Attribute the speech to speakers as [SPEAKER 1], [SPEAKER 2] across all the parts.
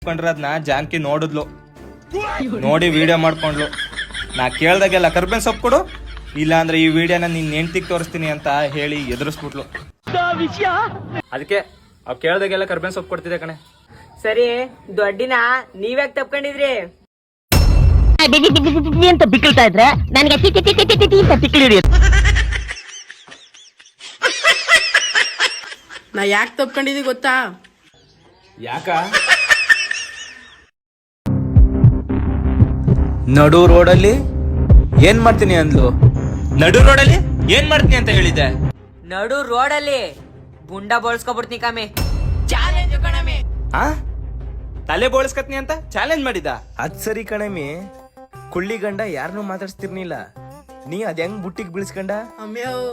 [SPEAKER 1] ಅದನ್ನ ಜಾನ್ಕಿ ನೋಡಿದ್ಲು, ನೋಡಿ ವಿಡಿಯೋ ಮಾಡ್ಕೊಂಡ್ಲು. ನಾ ಕೇಳ್ದಾಗೆಲ್ಲ ಕರ್ಬೇನ್ ಸೊಪ್ಪು ಕೊಡು, ಇಲ್ಲ ಅಂದ್ರೆ ಈ ವಿಡಿಯೋನ ನಿನ್ ಹೆಂಡ್ತಿಗ್ ತೋರಿಸ್ತೀನಿ ಅಂತ ಹೇಳಿ ಎದುರಿಸ್ಬಿಟ್ಲು. ಅದಕ್ಕೆ ಅವ್ ಕೇಳ್ದಾಗೆಲ್ಲ ಕರ್ಬೇನ್ ಸೊಪ್ಪು ಕೊಡ್ತಿದ್ದೆ ಕಣೆ.
[SPEAKER 2] ಸರಿ, ದೊಡ್ಡಿನ ನೀವ್ಯಾಕ್ ತಪ್ಕೊಂಡಿದ್ರಿ
[SPEAKER 3] ಅಂತ ಬಿಕ್ಕಳ್ತಾ ಇದ್ರೆ ನನಗೆ ಬಿಕ್ಕಳಿ ಹಿಡಿಯುತ್ತೆ.
[SPEAKER 4] ನಾ ಯಾಕೆ ತಪ್ಕೊಂಡಿದೀವಿ ಗೊತ್ತಾ?
[SPEAKER 1] ಯಾಕ? ನಡು ರೋಡಲ್ಲಿ ಏನ್ ಮಾಡ್ತೀನಿ ಅಂದ್ಲು. ನಡು ರೋಡಲ್ಲಿ ಏನ್ ಮಾಡ್ತೀನಿ ಅಂತ ಹೇಳಿದ್ದೆ.
[SPEAKER 2] ನಡು ರೋಡಲ್ಲಿ ಗುಂಡ ಬೋಳ್ಸ್ಕೊಬಿಡ್ತೀನಿ ಕಾಮೆ. ಚಾಲೆಂಜ್ ಕಣಮೆ.
[SPEAKER 1] ಆ ತಲೆ ಬೋಳ್ಸ್ಕತ್ನಿ ಅಂತ ಚಾಲೆಂಜ್ ಮಾಡಿದ. ಅದ್ ಸರಿ ಕಣಮಿ, ಕುಳ್ಳಿ ಗಂಡ ಯಾರನ್ನೂ ಮಾತಾಡ್ಸ್ತಿರ್ನಿಲ್ಲ, ನೀ ಅದ್ ಹೆಂಗ್ ಬುಟ್ಟಿಗೆ ಬೀಳ್ಸ್ಕೊಂಡ?
[SPEAKER 4] ಅಮ್ಯಾವ್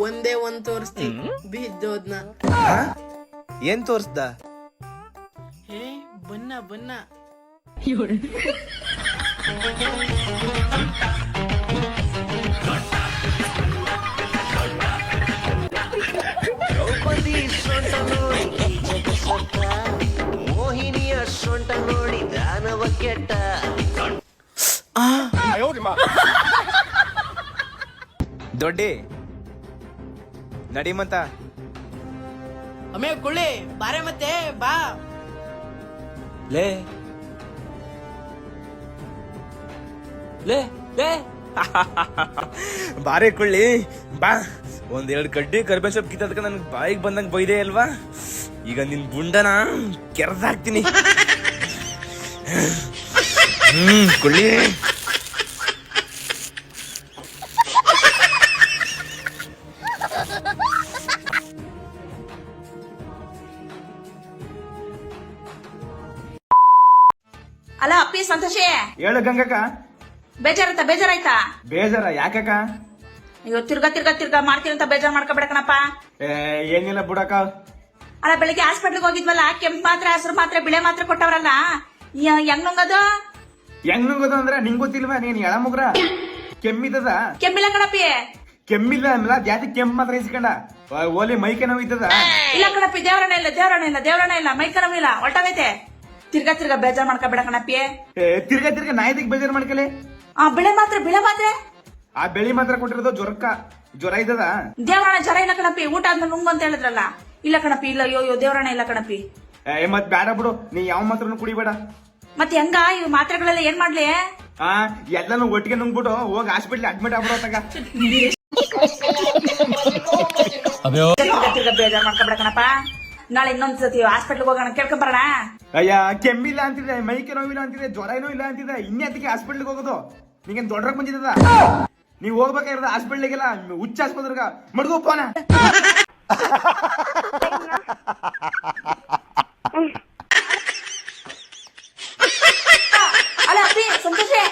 [SPEAKER 4] ಒಂದೇ ಒಂದ್ ತೋರಿಸ್ತಿ ಬಿದ್ದೋದ್ನ.
[SPEAKER 1] ಏನ್ ತೋರ್ಸ್ದ?
[SPEAKER 4] ಹೇ ಬನ್ನ ಬನ್ನ.
[SPEAKER 5] ಮೋಹಿನಿಯ ಸೊಂಟ ನೋಡಿ ದಾನವ ಕೆಟ್ಟ.
[SPEAKER 1] ದೊಡ್ಡಿ ನಡಿಮಂತ.
[SPEAKER 4] ಅಮ್ಯಾವ್ ಕುಳ್ಳಿ ಬಾರೆ ಮತ್ತೆ ಬಾ.
[SPEAKER 1] ಲೇ ಲೇ ಲೇ ಬಾರೆ ಕೊಳ್ಳಿ ಬಾ. ಒಂದೆರಡು ಕಡ್ಡಿ ಕರ್ಬೇವ್ ಸೊಪ್ಪು ಕಿತ್ತದಕ್ಕೆ ನನ್ ಬಾಯಿಗೆ ಬಂದಂಗ್ ಬೈದೆ ಅಲ್ವಾ, ಈಗ ನಿನ್ ಬುಂಡನ ಕೆರ್ದಾಕ್ತೀನಿ. ಕೊಳ್ಳಿ
[SPEAKER 6] ಅಲ್ಲ ಅಪ್ಪಿ ಸಂತೋಷಿ,
[SPEAKER 1] ಹೇಳು ಗಂಗಕ್ಕ.
[SPEAKER 6] ಬೇಜಾರಾಯ್ತಾ?
[SPEAKER 1] ಬೇಜಾರ ಯಾಕಕ್ಕ?
[SPEAKER 6] ಅಯ್ಯೋ ತಿರ್ಗಾ ಮಾಡ್ತೀರಂತ ಬೇಜಾರ್ ಮಾಡ್ಕೊಬೇಡಕಣಪ್ಪ.
[SPEAKER 1] ಏನಿಲ್ಲ ಬುಡಕ್ಕ.
[SPEAKER 6] ಅಲ್ಲ ಬೆಳಿಗ್ಗೆ ಹಾಸ್ಪಿಟ್ಲ್ಗೆ ಹೋಗಿದ್ವಲ್ಲ, ಕೆಂಪ್ ಮಾತ್ರೆ, ಹಸಿರು ಮಾತ್ರೆ, ಬಿಳೆ ಮಾತ್ರೆ ಕೊಟ್ಟವ್ರಲ್ಲ, ಹೆಂಗ್ ನುಂಗದು?
[SPEAKER 1] ಹೆಂಗ್ ನುಂಗದು ಅಂದ್ರೆ ನಿಂಗ್ ಗೊತ್ತಿಲ್ವಾ? ನೀನ್ ಎಳ ಮುಗ್ರ ಕೆಮ್ಮಿದ್ದದ.
[SPEAKER 6] ಕೆಮ್ಮಿಲ್ಲ ಕಣಪ್ಪಿ.
[SPEAKER 1] ಕೆಮ್ಮಿಲ್ಲ ಅಲ್ಲ, ಜಾತಿ ಕೆಮ್ಮು ಮಾತ್ರ ಇಸ್ಕೊಂಡ ಓಲಿ ಮೈಕೆ ನೋವು ಇದ್ದದ.
[SPEAKER 6] ಇಲ್ಲ ಕಣಪ್ಪಿ, ದೇವರಣ ಇಲ್ಲ ಮೈಕ ನೋವಿಲ್ಲ, ಹೊಲ್ಟಾಗೈತೆ. ತಿರ್ಗಾ ಬೇಜಾರ್ ಮಾಡ್ಕೊಬೇಡ ಕಣಪ್ಪಿ.
[SPEAKER 1] ತಿರ್ಗಾ ನಾಯಿದಿಗ್ ಬೇಜಾರ್ ಮಾಡ್ಕಲೆ.
[SPEAKER 6] ಬಿಳೆ ಮಾತ್ರೆ
[SPEAKER 1] ಆ ಬೆಳಿ ಮಾತ್ರ ಕೊಟ್ಟಿರೋದು ಜ್ವರ ಇದ್ದದ.
[SPEAKER 6] ದೇವರಣ ಜ್ವರ ಇಲ್ಲ ಕಣಪ್ಪಿ, ಊಟ ಆದ್ಮೇಲೆ ನುಂಗು ಅಂತ ಹೇಳಿದ್ರಲ್ಲ. ಇಲ್ಲ ಕಣಪ್ಪಿ, ಇಲ್ಲ ಅಯ್ಯೋ ದೇವರಣ ಇಲ್ಲ ಕಣಪ್ಪಿ.
[SPEAKER 1] ಮತ್ ಬೇಡ ಬಿಡು, ನೀ ಯಾವ ಮಾತ್ರನು ಕುಡಿಬೇಡ.
[SPEAKER 6] ಮತ್ತೆ ಹೆಂಗ ಇವ್ ಮಾತ್ರೆಗಳೆಲ್ಲ ಏನ್ ಮಾಡ್ಲಿ?
[SPEAKER 1] ಎಲ್ಲಾನು ಒಟ್ಟಿಗೆ ನುಂಗ್ಬಿಟ್ಟು ಹೋಗಿ ಹಾಸ್ಪಿಟ್ಲ್ ಅಡ್ಮಿಟ್ ಆಗ್ಬಿಡೋ ತಗ.
[SPEAKER 6] ತಿರ್ಗಾ ಬೇಜಾರ್ ಮಾಡ್ಕೊಬೇಡ ಕಣಪ್ಪ. ನಾಳೆ ಇನ್ನೊಂದ್ಸತಿ ಹಾಸ್ಪಿಟ್ಲ್ಗೆ ಹೋಗೋಣ, ಕೇಳ್ಕೊಂಬರೋಣ.
[SPEAKER 1] ಅಯ್ಯ ಕೆಮ್ಮಿಲ್ಲ ಅಂತಿದೆ, ಮೈಕೆ ನೋವಿಲ್ಲ ಅಂತಿದೆ, ಜ್ವರ ಏನೋ ಇಲ್ಲ ಅಂತಿದೆ, ಇನ್ನೇದಕ್ಕೆ ಹಾಸ್ಪಿಟ್ಲ್ಗೆ ಹೋಗೋದು? ನಿಂಗೇನ್ ದೊಡ್ಡರಾಗ ಬಂದಿದ್ದದ? ನೀವ್ ಹೋಗ್ಬೇಕಾಗಿರೋದು ಹಾಸ್ಪಿಟ್ಲಿಗೆಲ್ಲ, ಹುಚ್ಚ ಆಸ್ಪತ್ರೆಗ ಮಡ್ಗೋ ಫೋನ.
[SPEAKER 6] ಅಲ್ಲ ಅಪ್ಪಿ ಸಂತೋಷೆ,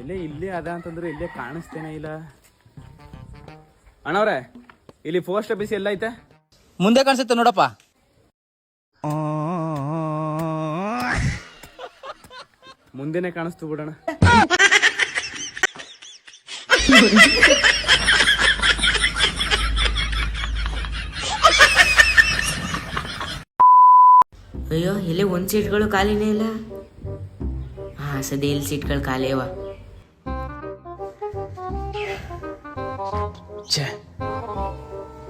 [SPEAKER 7] ಎಲ್ಲೇ ಇಲ್ಲೇ ಅದ ಅಂತಂದ್ರೆ ಇಲ್ಲೇ ಕಾಣಿಸ್ತೇನೆ ಇಲ್ಲ. ಅಣ್ಣವ್ರೆ, ಇಲ್ಲಿ ಪೋಸ್ಟ್ ಆಫೀಸ್ ಎಲ್ಲ ಐತೆ?
[SPEAKER 8] ಮುಂದೆ ಕಾಣಿಸುತ್ತೆ ನೋಡಪ್ಪ.
[SPEAKER 7] ಮುಂದೆನೆ ಕಾಣಿಸ್ತು ಬಿಡೋಣ.
[SPEAKER 2] ಅಯ್ಯೋ, ಇಲ್ಲಿ ಒಂದ್ ಸೀಟ್ಗಳು ಖಾಲಿನೇ ಇಲ್ಲ. ಸದ್ಯ ಇಲ್ಲಿ ಸೀಟ್ಗಳು ಖಾಲಿ ಅವ.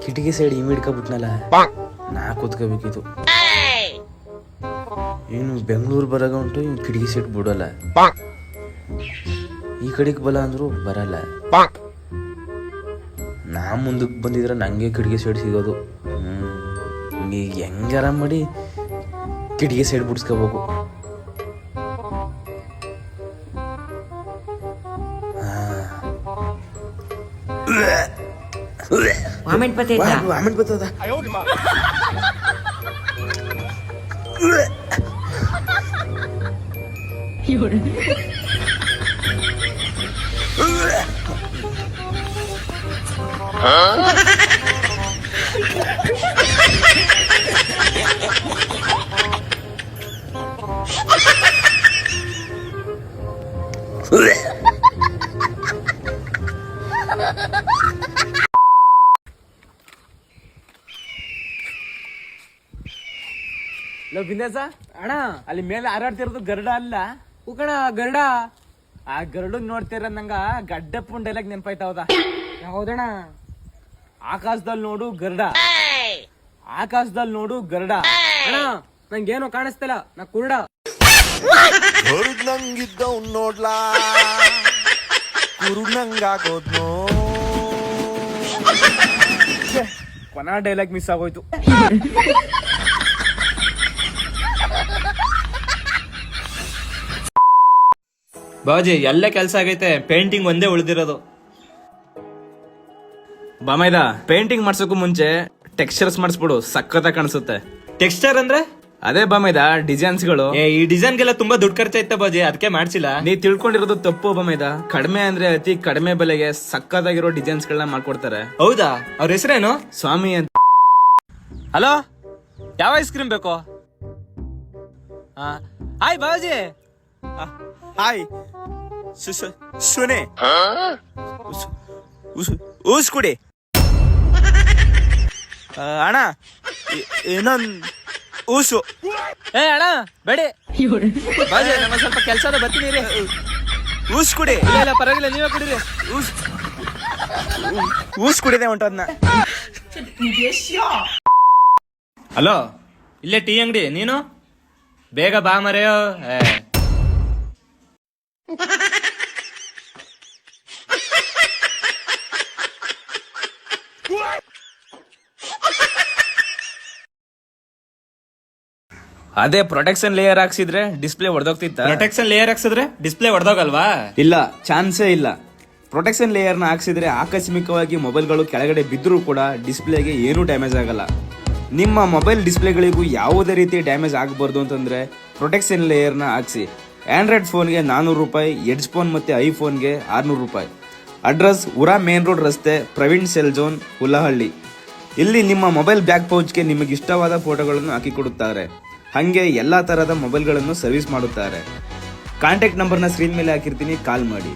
[SPEAKER 8] ಕಿಟಕಿ ಸೈಡ್ ಇವ್ ಹಿಡ್ಕೊಬಿಟ್ನಲ್ಲ, ನಾ ಕೂತ್ಕೋಬೇಕಿತ್ತು. ಇನ್ನು ಬೆಂಗಳೂರು ಬರಾಗ ಉಂಟು, ಇವ್ ಕಿಟಕಿ ಸೈಡ್ ಬಿಡಲ್ಲ. ಈ ಕಡೆಗೆ ಬಲ ಅಂದ್ರು ಬರಲ್ಲ. ನಾ ಮುಂದಕ್ಕೆ ಬಂದಿದ್ರೆ ನಂಗೆ ಕಿಟಕಿ ಸೈಡ್ ಸಿಗೋದು. ಈಗ ಹೆಂಗಾರ ಮಾಡಿ ಕಿಟಕಿ ಸೈಡ್ ಬಿಡ್ಸ್ಕೋಬೇಕು.
[SPEAKER 2] ವಾಮಿಟ್ ಬರ್ತೈತಾ?
[SPEAKER 8] ವಾಮಿಟ್ ಬರ್ತದ.
[SPEAKER 7] ಲವ್ ಬಿಂದೇಸ ಅಣ್ಣ, ಅಲ್ಲಿ ಮೇಲೆ ಹಾರಾಡ್ತಿರೋದು ಗರುಡ ಅಲ್ಲ ಉಕಣ ಗರುಡ. ಆ ಗರುಡ ನೋಡ್ತಿರ ನಂಗ ಗಡ್ಡೆ ಪುಂಡ್ ಡೈಲಾಗ್ ನೆನಪಾಯ್ತಾವದ. ಯಾವ್ದಣ್ಣ? ಆಕಾಶದಲ್ಲಿ ನೋಡು ಗರುಡ, ಆಕಾಶದಲ್ಲಿ ನೋಡು ಗರುಡ. ಅಣ್ಣ ನಂಗೇನು ಕಾಣಿಸ್ತಿಲ್ಲ, ನಾ ಕುರುಡ.
[SPEAKER 5] ನಂಗಿದ್ದವ್ ನೋಡ್ಲಾ ಕುರು ನಂಗಾಗೋದ್ನೋ.
[SPEAKER 7] ಕೊನಾ ಡೈಲಾಗ್ ಮಿಸ್ ಆಗೋಯ್ತು.
[SPEAKER 1] ಬಾಜಿ ಎಲ್ಲ ಕೆಲಸ ಆಗೈತೆ, ಪೇಂಟಿಂಗ್ ಒಂದೇ ಉಳಿದಿರೋದು.
[SPEAKER 7] ಬಾಮೈದ, ಪೇಂಟಿಂಗ್ ಮಾಡ್ಸೋಕು ಮುಂಚೆ ಟೆಕ್ಸ್ಚರ್ಸ್ ಮಾಡಿಸ್ಬಿಡು, ಸಖತ್ತಾಗಿ ಕಾಣಿಸುತ್ತೆ.
[SPEAKER 1] ಟೆಕ್ಸ್ಚರ್ ಅಂದ್ರೆ
[SPEAKER 7] ಅದೇ ಬಾಮೈದ, ಡಿಸೈನ್ಸ್ ಗಳು.
[SPEAKER 1] ಈ ಡಿಸೈನ್ಗೆಲ್ಲ ತುಂಬಾ ದುಡ್ಡು ಖರ್ಚಾಯ್ತ ಬಾಜಿ, ಅದಕ್ಕೆ ಮಾಡ್ಸಿಲ್ಲ.
[SPEAKER 7] ನೀ ತಿಳ್ಕೊಂಡಿರೋದು ತಪ್ಪು ಬಾಮೈದ. ಕಡಿಮೆ ಅಂದ್ರೆ ಅತಿ ಕಡಿಮೆ ಬೆಲೆಗೆ ಸಖತ್ತಾಗಿರೋ ಡಿಸೈನ್ಸ್ ಗಳನ್ನ ಮಾಡ್ಕೊಡ್ತಾರೆ.
[SPEAKER 1] ಹೌದಾ? ಅವ್ರ ಹೆಸರೇನು?
[SPEAKER 7] ಸ್ವಾಮಿ ಅಂತ.
[SPEAKER 1] ಹಲೋ, ಯಾವ ಐಸ್ ಕ್ರೀಮ್ ಬೇಕು? ಹಾಯ್ ಬಾಜಿ. ಹಾಯ್ ಸುನೆ ಊಸ್ ಕುಡಿ ಅಣ್ಣ, ಇನ್ನೊಂದ್ ಊಸು. ಅಣ್ಣ ಬೇಡಿ ಬಾಜಿ, ನಮ್ಮ ಸ್ವಲ್ಪ ಕೆಲಸ ಅದ, ಬರ್ತೀನಿ ರೀ. ಊಸ್ ಕುಡಿ. ಇಲ್ಲ ಪರವಾಗಿಲ್ಲ, ನೀವೇ ಕುಡಿರಿ. ಊಸ್ ಕುಡಿದೆ ಹೊಂಟದ್ನ. ಹಲೋ, ಇಲ್ಲೇ ಟೀ ಅಂಗಡಿ, ನೀನು ಬೇಗ ಬಾ ಮರೆಯೋ.
[SPEAKER 7] ಅದೇ ಪ್ರೊಟೆಕ್ಷನ್ ಲೇಯರ್ ಹಾಕ್ಸಿದ್ರೆ ಡಿಸ್ಪ್ಲೇ ಹೊಡೆದೋಗ್ತಿತ್ತ.
[SPEAKER 1] ಪ್ರೊಟೆಕ್ಷನ್ ಲೇಯರ್ ಹಾಕ್ಸಿದ್ರೆ ಡಿಸ್ಪ್ಲೇ ಹೊಡೆದೋಗಲ್ವಾ?
[SPEAKER 7] ಇಲ್ಲ, ಚಾನ್ಸೇ ಇಲ್ಲ. ಪ್ರೊಟೆಕ್ಷನ್ ಲೇಯರ್ ನ ಹಾಕ್ಸಿದ್ರೆ ಆಕಸ್ಮಿಕವಾಗಿ ಮೊಬೈಲ್ಗಳು ಕೆಳಗಡೆ ಬಿದ್ದರೂ ಕೂಡ ಡಿಸ್ಪ್ಲೇಗೆ ಏನೂ ಡ್ಯಾಮೇಜ್ ಆಗಲ್ಲ. ನಿಮ್ಮ ಮೊಬೈಲ್ ಡಿಸ್ಪ್ಲೇಗಳಿಗೂ ಯಾವುದೇ ರೀತಿ ಡ್ಯಾಮೇಜ್ ಆಗಬಾರ್ದು ಅಂತಂದ್ರೆ ಪ್ರೊಟೆಕ್ಷನ್ ಲೇಯರ್ ನ ಹಾಕ್ಸಿ. ಆಂಡ್ರಾಯ್ಡ್ ಫೋನ್ಗೆ 400 ರೂಪಾಯಿ, ಎಡ್ಜ್ ಫೋನ್ ಮತ್ತೆ ಐಫೋನ್ಗೆ 600 ರೂಪಾಯಿ. ಅಡ್ರೆಸ್ ಉರಾ ಮೇನ್ ರೋಡ್ ರಸ್ತೆ, ಪ್ರವೀಣ್ ಸೆಲ್ ಝೋನ್, ಹುಲ್ಲಹಳ್ಳಿ. ಇಲ್ಲಿ ನಿಮ್ಮ ಮೊಬೈಲ್ ಬ್ಯಾಕ್ ಪೌಚ್ಗೆ ನಿಮಗೆ ಇಷ್ಟವಾದ ಫೋಟೋಗಳನ್ನು ಹಾಕಿಕೊಡುತ್ತಾರೆ. ಹಾಗೆ ಎಲ್ಲಾ ತರಹದ ಮೊಬೈಲ್ಗಳನ್ನು ಸರ್ವಿಸ್ ಮಾಡುತ್ತಾರೆ. ಕಾಂಟ್ಯಾಕ್ಟ್ ನಂಬರ್ನ ಸ್ಕ್ರೀನ್ ಮೇಲೆ ಹಾಕಿರ್ತೀನಿ, ಕಾಲ್ ಮಾಡಿ.